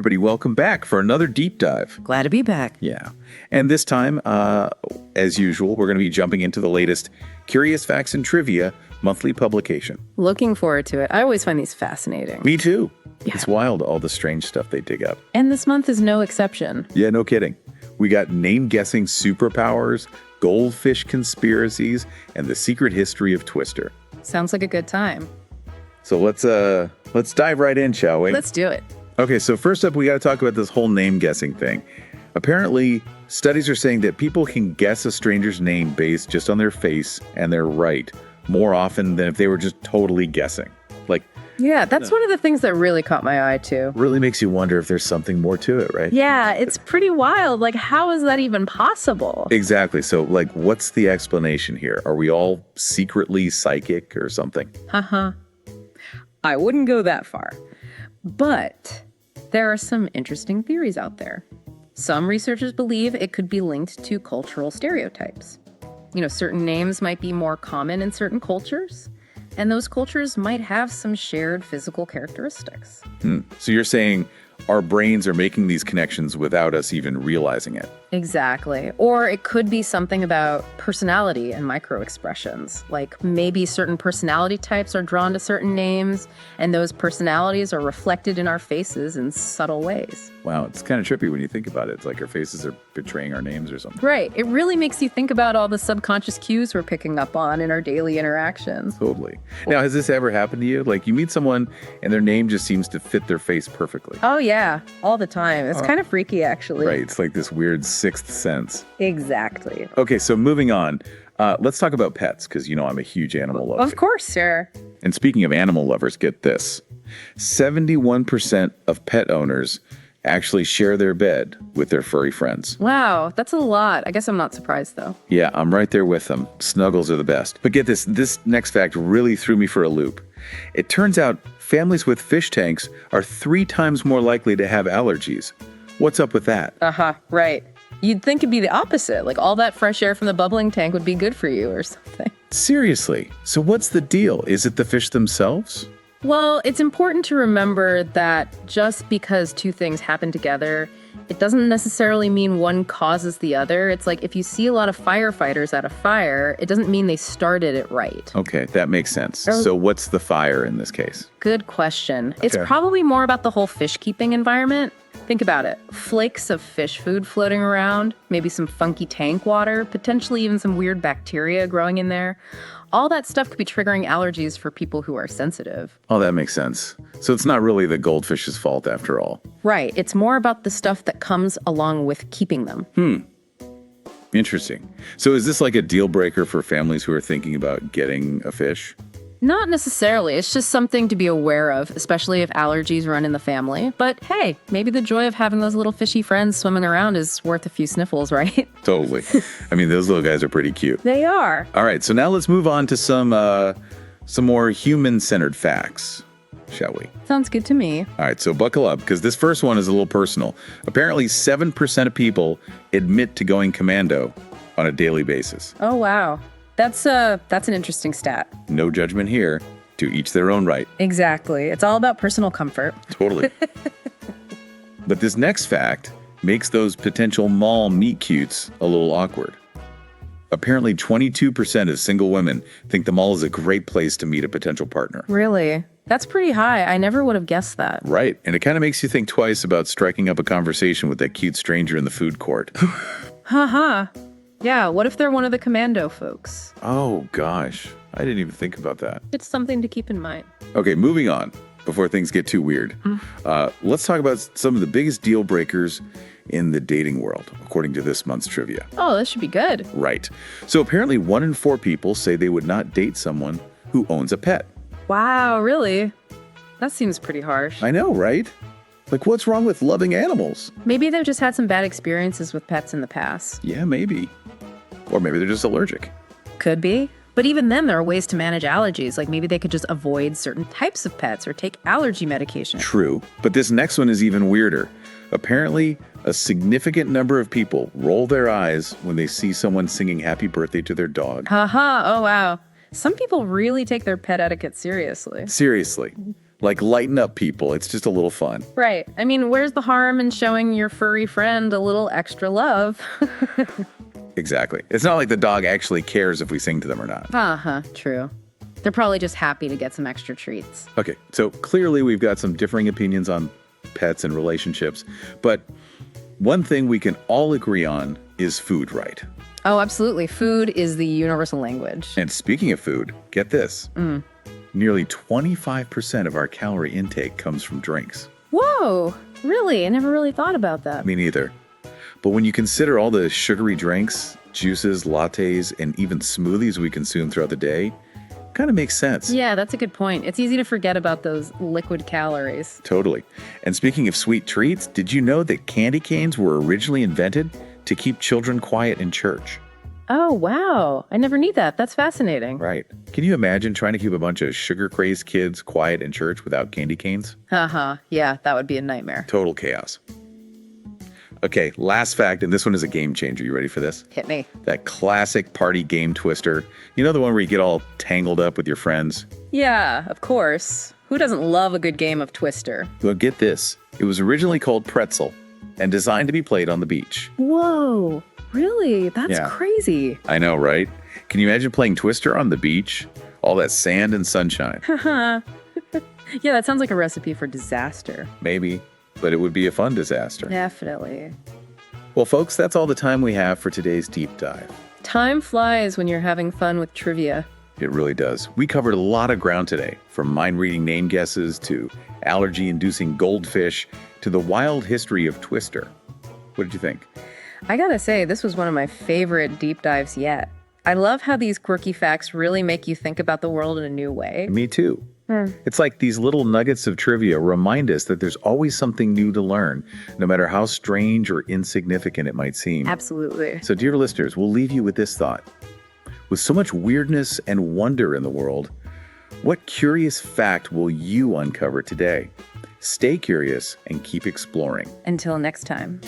everybody. Welcome back for another deep dive. Glad to be back. Yeah. And this time, as usual, we're going to be jumping into the latest Curious Facts and Trivia monthly publication. Looking forward to it. I always find these fascinating. Me too. Yeah. It's wild, all the strange stuff they dig up. And this month is no exception. Yeah, no kidding. We got name-guessing superpowers, goldfish conspiracies, and the secret history of Twister. Sounds like a good time. So let's dive right in, shall we? Let's do it. Okay, so first up, we got to talk about this whole name-guessing thing. Apparently, studies are saying that people can guess a stranger's name based just on their face, and they're right more often than if they were just totally guessing. Like, Yeah, that's one of the things that really caught my eye, too. really makes you wonder if there's something more to it, right? Yeah, it's pretty wild. Like, how is that even possible? Exactly. So, like, what's the explanation here? Are we all secretly psychic or something? I wouldn't go that far. But there are some interesting theories out there. Some researchers believe it could be linked to cultural stereotypes. You know, certain names might be more common in certain cultures, and those cultures might have some shared physical characteristics. So you're saying our brains are making these connections without us even realizing it. Exactly. Or it could be something about personality and micro-expressions. Like maybe certain personality types are drawn to certain names, and those personalities are reflected in our faces in subtle ways. Wow, it's kind of trippy when you think about it. It's like our faces are betraying our names or something. Right. It really makes you think about all the subconscious cues we're picking up on in our daily interactions. Totally. Now, has this ever happened to you? Like, you meet someone and their name just seems to fit their face perfectly. Oh, yeah. All the time. It's kind of freaky, actually. Right. It's like this weird sixth sense. Exactly. Okay, so moving on. Let's talk about pets, because you know I'm a huge animal lover. Of course, sir. And speaking of animal lovers, get this. 71% of pet owners actually share their bed with their furry friends. Wow, that's a lot. I guess I'm not surprised, though. Yeah, I'm right there with them. Snuggles are the best. But get this next fact really threw me for a loop. It turns out families with fish tanks are 3 times more likely to have allergies. What's up with that? Right. You'd think it'd be the opposite. Like all that fresh air from the bubbling tank would be good for you or something. Seriously. So what's the deal? Is it the fish themselves? Well, it's important to remember that just because two things happen together, it doesn't necessarily mean one causes the other. It's like if you see a lot of firefighters at a fire, it doesn't mean they started it right. Okay, that makes sense. So what's the fire in this case? Good question. It's Okay. probably more about the whole fish keeping environment. Think about it. Flakes of fish food floating around, maybe some funky tank water, potentially even some weird bacteria growing in there. All that stuff could be triggering allergies for people who are sensitive. Oh, that makes sense. So it's not really the goldfish's fault after all. Right. It's more about the stuff that comes along with keeping them. Interesting. So is this like a deal breaker for families who are thinking about getting a fish? Not necessarily. It's just something to be aware of, especially if allergies run in the family. But hey, maybe the joy of having those little fishy friends swimming around is worth a few sniffles, right? Totally. I mean, those little guys are pretty cute. They are. All right, so now let's move on to some more human-centered facts, shall we? Sounds good to me. All right, so buckle up, because this first one is a little personal. Apparently, 7% of people admit to going commando on a daily basis. Oh, wow. That's an interesting stat. No judgment here. To each their own right. Exactly. It's all about personal comfort. Totally. But this next fact makes those potential mall meet cutes a little awkward. Apparently, 22% of single women think the mall is a great place to meet a potential partner. Really? That's pretty high. I never would have guessed that. Right, and it kind of makes you think twice about striking up a conversation with that cute stranger in the food court. Yeah, what if they're one of the commando folks? Oh, gosh. I didn't even think about that. It's something to keep in mind. Okay, moving on before things get too weird. Let's talk about some of the biggest deal breakers in the dating world, according to this month's trivia. Oh, this should be good. Right. So apparently 1 in 4 people say they would not date someone who owns a pet. Wow, really? That seems pretty harsh. I know, right? Like, what's wrong with loving animals? Maybe they've just had some bad experiences with pets in the past. Yeah, maybe. Or maybe they're just allergic. Could be. But even then, there are ways to manage allergies. Like maybe they could just avoid certain types of pets or take allergy medication. True. But this next one is even weirder. Apparently, a significant number of people roll their eyes when they see someone singing happy birthday to their dog. Oh wow. Some people really take their pet etiquette seriously. Seriously. Like, lighten up, people. It's just a little fun. Right. I mean, where's the harm in showing your furry friend a little extra love? Exactly. It's not like the dog actually cares if we sing to them or not. Uh-huh, true. They're probably just happy to get some extra treats. Okay, so clearly we've got some differing opinions on pets and relationships, but one thing we can all agree on is food, right? Oh, absolutely. Food is the universal language. And speaking of food, get this. Nearly 25% of our calorie intake comes from drinks. Whoa, really? I never really thought about that. Me neither. But when you consider all the sugary drinks, juices, lattes, and even smoothies we consume throughout the day, kind of makes sense. Yeah, that's a good point. It's easy to forget about those liquid calories. Totally. And speaking of sweet treats, did you know that candy canes were originally invented to keep children quiet in church? Oh, wow. I never knew that. That's fascinating. Right. Can you imagine trying to keep a bunch of sugar-crazed kids quiet in church without candy canes? Uh-huh. Yeah, that would be a nightmare. Total chaos. Okay, last fact, and this one is a game changer. You ready for this? Hit me. That classic party game twister. You know, the one where you get all tangled up with your friends? Yeah, of course. Who doesn't love a good game of Twister? Well, get this. It was originally called Pretzel and designed to be played on the beach. Whoa, really? That's Yeah. crazy. I know, right? Can you imagine playing Twister on the beach? All that sand and sunshine. Yeah, that sounds like a recipe for disaster. Maybe, but it would be a fun disaster. Definitely. Well, folks, that's all the time we have for today's deep dive. Time flies when you're having fun with trivia. It really does. We covered a lot of ground today, from mind-reading name guesses to allergy-inducing goldfish to the wild history of Twister. What did you think? I gotta say, this was one of my favorite deep dives yet. I love how these quirky facts really make you think about the world in a new way. Me too. It's like these little nuggets of trivia remind us that there's always something new to learn, no matter how strange or insignificant it might seem. Absolutely. So, dear listeners, we'll leave you with this thought. With so much weirdness and wonder in the world, what curious fact will you uncover today? Stay curious and keep exploring. Until next time.